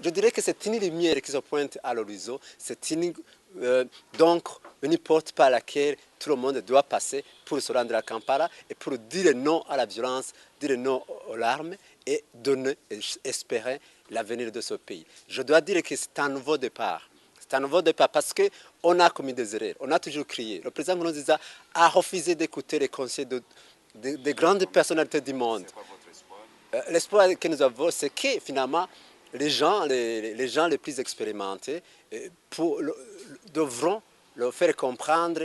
je dirais que c'est une lumière qui se pointe à l'horizon, c'est donc une porte par laquelle tout le monde doit passer pour se rendre à Kampala et pour dire non à la violence, dire non aux larmes et donner, et espérer l'avenir de ce pays. Je dois dire que c'est un nouveau départ. C'est un nouveau départ parce qu'on a commis des erreurs, on a toujours crié. Le président Nkurunziza a refusé d'écouter les conseils de grandes personnalités du monde. L'espoir que nous avons, c'est que finalement, les gens les plus expérimentés devront le faire comprendre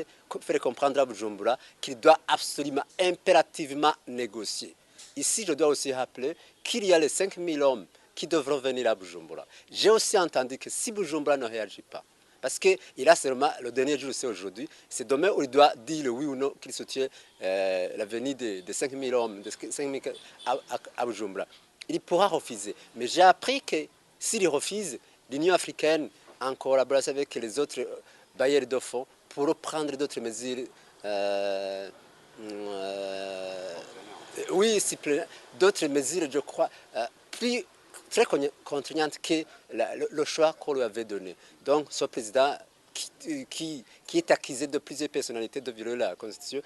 à Bujumbura qu'il doit absolument, impérativement négocier. Ici, je dois aussi rappeler qu'il y a les 5000 hommes qui devront venir à Bujumbura. J'ai aussi entendu que si Bujumbura ne réagit pas, parce qu'il a seulement, le dernier jour, c'est aujourd'hui, c'est demain où il doit dire le oui ou non qu'il soutient la venue de 5000 hommes à Bujumbura. Il pourra refuser. Mais j'ai appris que s'il refuse, l'Union africaine, en collaboration avec les autres bailleurs de fonds, pourra prendre d'autres mesures. Oui, d'autres mesures, je crois, plus très contraignantes que le choix qu'on lui avait donné. Donc, ce président qui est accusé de plusieurs personnalités de violer la Constitution,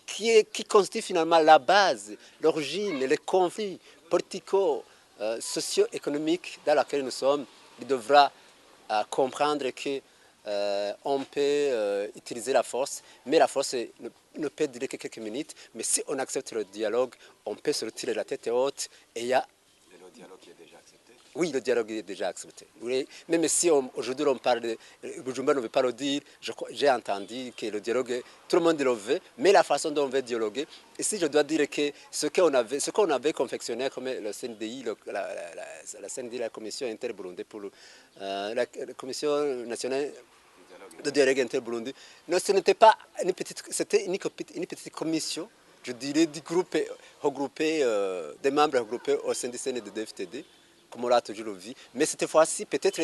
qui constitue finalement la base, l'origine, les conflits politico-socio-économiques dans lesquels nous sommes, il devra comprendre que on peut utiliser la force, mais la force ne peut durer que quelques minutes. Mais si on accepte le dialogue, on peut se retirer la tête haute et il y a... Et le dialogue est déjà accepté? Oui, le dialogue est déjà accepté. Oui, même si aujourd'hui on parle de... Bujumbura ne veut pas le dire, j'ai entendu que le dialogue, tout le monde le veut, mais la façon dont on veut dialoguer. Ici, je dois dire que ce qu'on avait confectionné comme le CNDI, la CNDI, la Commission interburundais pour la Commission nationale de dialogue inter-Burundi. Non, ce n'était pas une petite, c'était une petite commission, je dirais, regroupée, des membres regroupés au sein du CNDD-FTD, comme on l'a toujours vu. Mais cette fois-ci, peut-être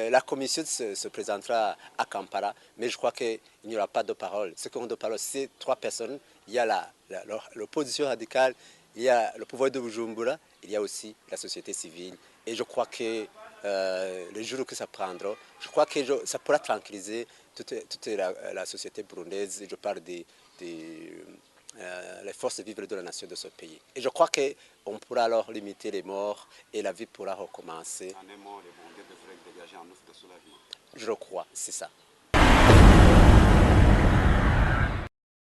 la commission se présentera à Kampala, mais je crois qu'il n'y aura pas de parole. Ce qu'on doit parler, c'est trois personnes. Il y a l'opposition radicale, il y a le pouvoir de Bujumbura, il y a aussi la société civile. Et je crois que les jours que ça prendra, je crois que ça pourra tranquilliser toute la société burundaise. Je parle des les forces vives de la nation de ce pays. Et je crois qu'on pourra alors limiter les morts et la vie pourra recommencer. En un mot, les Burundais devraient dégager un ouf de soulagement. Je le crois, c'est ça.